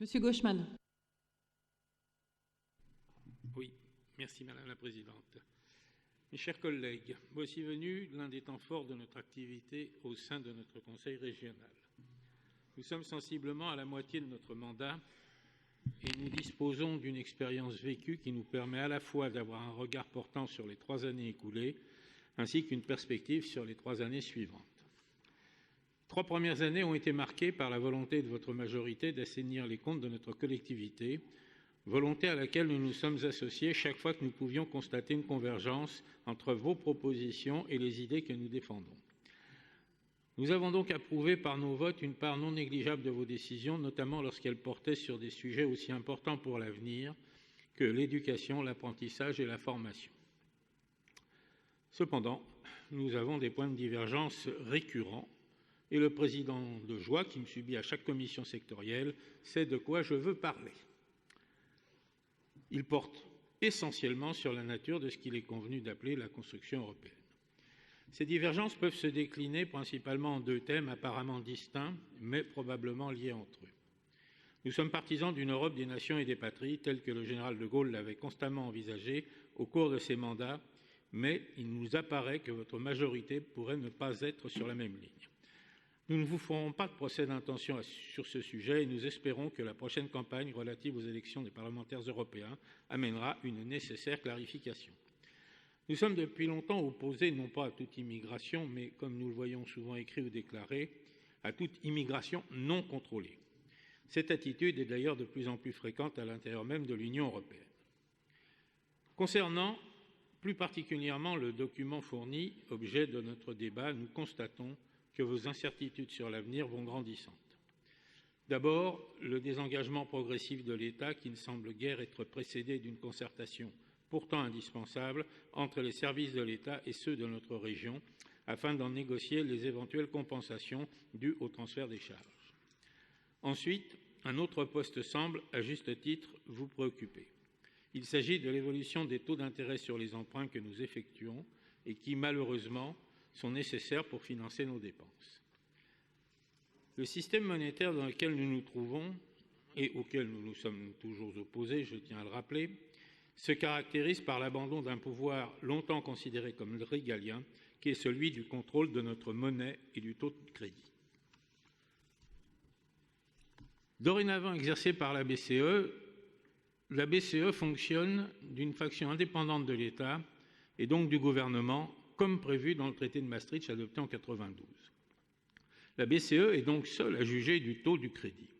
Monsieur Gauchmann. Oui, merci Madame la Présidente. Mes chers collègues, voici venu l'un des temps forts de notre activité au sein de notre Conseil régional. Nous sommes sensiblement à la moitié de notre mandat et nous disposons d'une expérience vécue qui nous permet à la fois d'avoir un regard portant sur les 3 années écoulées ainsi qu'une perspective sur les 3 années suivantes. 3 premières années ont été marquées par la volonté de votre majorité d'assainir les comptes de notre collectivité, volonté à laquelle nous nous sommes associés chaque fois que nous pouvions constater une convergence entre vos propositions et les idées que nous défendons. Nous avons donc approuvé par nos votes une part non négligeable de vos décisions, notamment lorsqu'elles portaient sur des sujets aussi importants pour l'avenir que l'éducation, l'apprentissage et la formation. Cependant, nous avons des points de divergence récurrents et le président de Joie, qui me subit à chaque commission sectorielle, sait de quoi je veux parler. Il porte essentiellement sur la nature de ce qu'il est convenu d'appeler la construction européenne. Ces divergences peuvent se décliner principalement en 2 thèmes apparemment distincts, mais probablement liés entre eux. Nous sommes partisans d'une Europe des nations et des patries, telle que le général de Gaulle l'avait constamment envisagée au cours de ses mandats, mais il nous apparaît que votre majorité pourrait ne pas être sur la même ligne. Nous ne vous ferons pas de procès d'intention sur ce sujet et nous espérons que la prochaine campagne relative aux élections des parlementaires européens amènera une nécessaire clarification. Nous sommes depuis longtemps opposés, non pas à toute immigration, mais, comme nous le voyons souvent écrit ou déclaré, à toute immigration non contrôlée. Cette attitude est d'ailleurs de plus en plus fréquente à l'intérieur même de l'Union européenne. Concernant plus particulièrement le document fourni, objet de notre débat, nous constatons que vos incertitudes sur l'avenir vont grandissantes. D'abord, le désengagement progressif de l'État qui ne semble guère être précédé d'une concertation pourtant indispensable entre les services de l'État et ceux de notre région afin d'en négocier les éventuelles compensations dues au transfert des charges. Ensuite, un autre poste semble, à juste titre, vous préoccuper. Il s'agit de l'évolution des taux d'intérêt sur les emprunts que nous effectuons et qui, malheureusement, sont nécessaires pour financer nos dépenses. Le système monétaire dans lequel nous nous trouvons et auquel nous nous sommes toujours opposés, je tiens à le rappeler, se caractérise par l'abandon d'un pouvoir longtemps considéré comme régalien, qui est celui du contrôle de notre monnaie et du taux de crédit. Dorénavant exercée par la BCE fonctionne d'une faction indépendante de l'État et donc du gouvernement, comme prévu dans le traité de Maastricht adopté en 1992. La BCE est donc seule à juger du taux du crédit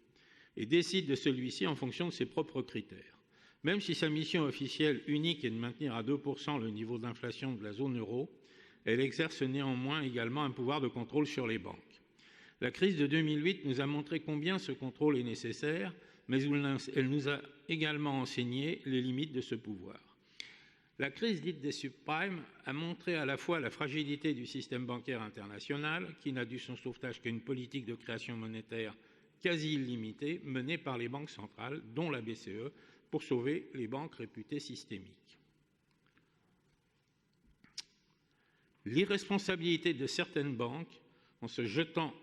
et décide de celui-ci en fonction de ses propres critères. Même si sa mission officielle unique est de maintenir à 2% le niveau d'inflation de la zone euro, elle exerce néanmoins également un pouvoir de contrôle sur les banques. La crise de 2008 nous a montré combien ce contrôle est nécessaire, mais elle nous a également enseigné les limites de ce pouvoir. La crise dite des subprimes a montré à la fois la fragilité du système bancaire international, qui n'a dû son sauvetage qu'à une politique de création monétaire quasi illimitée menée par les banques centrales, dont la BCE, pour sauver les banques réputées systémiques. L'irresponsabilité de certaines banques, en se jetant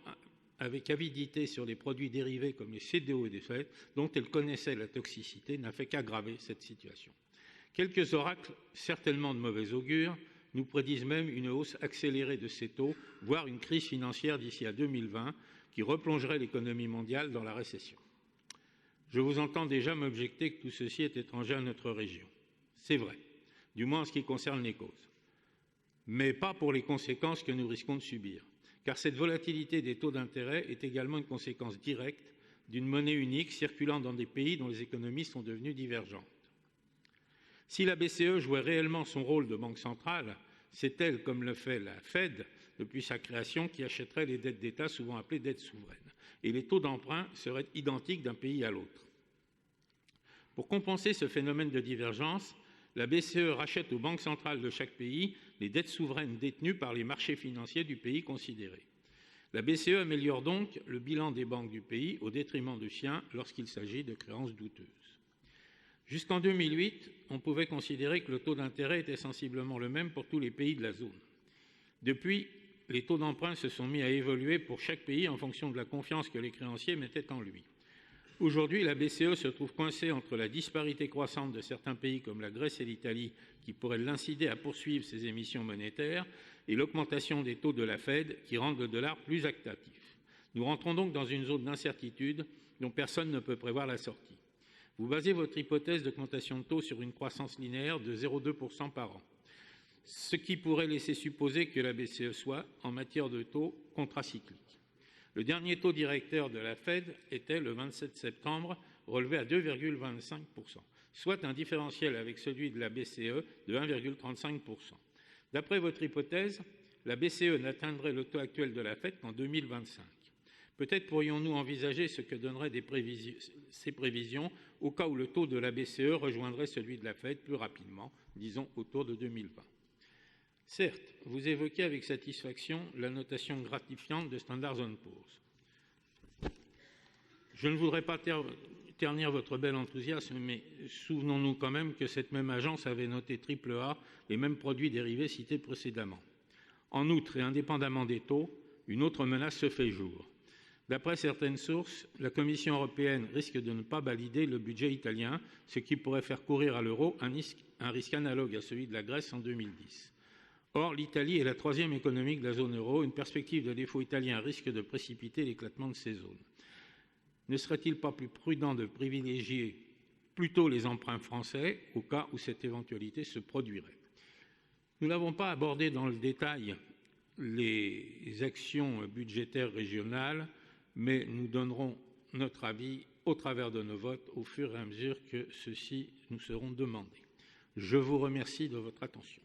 avec avidité sur des produits dérivés comme les CDO et des FED, dont elles connaissaient la toxicité, n'a fait qu'aggraver cette situation. Quelques oracles, certainement de mauvais augure, nous prédisent même une hausse accélérée de ces taux, voire une crise financière d'ici à 2020, qui replongerait l'économie mondiale dans la récession. Je vous entends déjà m'objecter que tout ceci est étranger à notre région. C'est vrai, du moins en ce qui concerne les causes. Mais pas pour les conséquences que nous risquons de subir, car cette volatilité des taux d'intérêt est également une conséquence directe d'une monnaie unique circulant dans des pays dont les économies sont devenues divergentes. Si la BCE jouait réellement son rôle de banque centrale, c'est elle, comme le fait la Fed depuis sa création, qui achèterait les dettes d'État, souvent appelées dettes souveraines. Et les taux d'emprunt seraient identiques d'un pays à l'autre. Pour compenser ce phénomène de divergence, la BCE rachète aux banques centrales de chaque pays les dettes souveraines détenues par les marchés financiers du pays considéré. La BCE améliore donc le bilan des banques du pays au détriment du sien lorsqu'il s'agit de créances douteuses. Jusqu'en 2008, on pouvait considérer que le taux d'intérêt était sensiblement le même pour tous les pays de la zone. Depuis, les taux d'emprunt se sont mis à évoluer pour chaque pays en fonction de la confiance que les créanciers mettaient en lui. Aujourd'hui, la BCE se trouve coincée entre la disparité croissante de certains pays comme la Grèce et l'Italie, qui pourraient l'inciter à poursuivre ses émissions monétaires, et l'augmentation des taux de la Fed, qui rendent le dollar plus attractif. Nous rentrons donc dans une zone d'incertitude dont personne ne peut prévoir la sortie. Vous basez votre hypothèse d'augmentation de taux sur une croissance linéaire de 0,2% par an, ce qui pourrait laisser supposer que la BCE soit, en matière de taux, contracyclique. Le dernier taux directeur de la Fed était, le 27 septembre, relevé à 2,25%, soit un différentiel avec celui de la BCE de 1,35%. D'après votre hypothèse, la BCE n'atteindrait le taux actuel de la Fed qu'en 2025. Peut-être pourrions-nous envisager ce que donneraient ces prévisions au cas où le taux de la BCE rejoindrait celui de la Fed plus rapidement, disons autour de 2020. Certes, vous évoquez avec satisfaction la notation gratifiante de Standard & Poor's. Je ne voudrais pas ternir votre bel enthousiasme, mais souvenons-nous quand même que cette même agence avait noté AAA les mêmes produits dérivés cités précédemment. En outre, et indépendamment des taux, une autre menace se fait jour. D'après certaines sources, la Commission européenne risque de ne pas valider le budget italien, ce qui pourrait faire courir à l'euro un risque analogue à celui de la Grèce en 2010. Or, l'Italie est la troisième économie de la zone euro. Une perspective de défaut italien risque de précipiter l'éclatement de ces zones. Ne serait-il pas plus prudent de privilégier plutôt les emprunts français au cas où cette éventualité se produirait? Nous n'avons pas abordé dans le détail les actions budgétaires régionales, mais nous donnerons notre avis au travers de nos votes au fur et à mesure que ceux-ci nous seront demandés. Je vous remercie de votre attention.